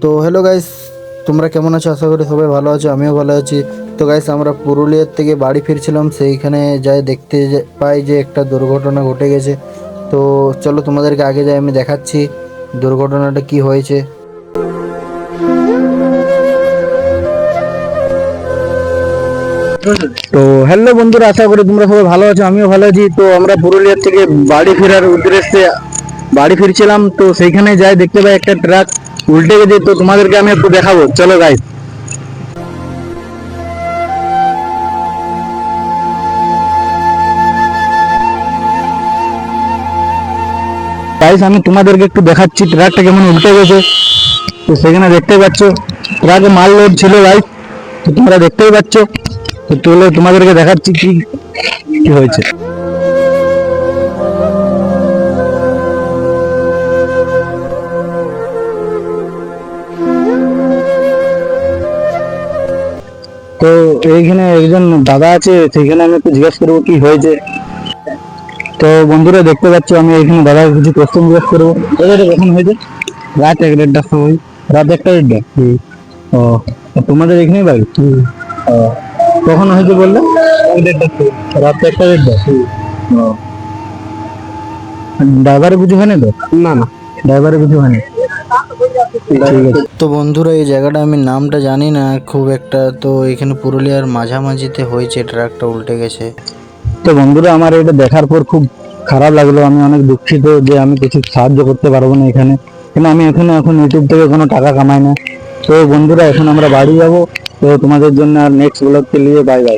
তো hello guys, তোমরা কেমন আছো? আশা করি সবাই ভালো আছো, আমিও ভালো আছি। তো গাইস, আমরা পুরুলিয়ার থেকে বাড়ি ফিরছিলাম, সেইখানে যাই দেখতে পাই যে একটা দুর্ঘটনা ঘটে গেছে। তো চলো তোমাদেরকে আগে যাই আমি দেখাচ্ছি দুর্ঘটনাটা কি হয়েছে। তো হ্যালো বন্ধুরা, আশা করি তোমরা সবাই ভালো আছো, আমিও ভালো আছি। তো আমরা পুরুলিয়ার থেকে বাড়ি ফেরার উদ্দেশ্যে বাড়ি ফিরছিলাম, তো সেইখানে যাই দেখতে পাই একটা ট্রাক উল্টে গেছে। তো তোমাদেরকে আমি একটু দেখাবো, চলো গাইস। গাইস, আমি তোমাদেরকে একটু দেখাচ্ছি ট্রাকটা কেমন উল্টে গেছে। তো সেখানে দেখতে পাচ্ছ ট্রাকে মাল লোড ছিল গাইস, তো তোমরা দেখতেই পাচ্ছ। তো চলো তোমাদেরকে দেখাচ্ছি কি কি হয়েছে। তো এইখানে একজন দাদা আছে, সেখানে আমি একটু জিজ্ঞেস করবো কি হয়েছে। তো বন্ধুরা দেখতে পাচ্ছ, আমি এখানে দাদাকে কিছু কোশ্চেন জিজ্ঞেস করবো। দাদা, এটা কখন হয়েছে? রাত 1:30টার সময়। রাত 1:30? ও, তো তোমাদের এখানেই বাড়ি? ও, কখন হয়েছে বললে? 1:30টার সময়। রাত 1:30? ও, ড্রাইভারের কিছু হয়নি তো? না না, ড্রাইভারের কিছু হয়নি। ঠিক আছে। তো বন্ধুরা, এই জায়গাটা আমি নামটা জানি না খুব একটা। তো এখানে পুরুলিয়ার মাঝামাঝিতে হয়েছে, ট্রাকটা উল্টে গেছে। তো বন্ধুরা, আমার এটা দেখার পর খুব খারাপ লাগলো। আমি অনেক দুঃখিত যে আমি কিছু সাহায্য করতে পারবো না এখানে, কিন্তু আমি এখন ইউটিউব থেকে কোনো টাকা কামাই না। তো বন্ধুরা, এখন আমরা বাড়ি যাব। তো তোমাদের জন্য আর নেক্সট ব্লগকে নিয়ে বাই বাই।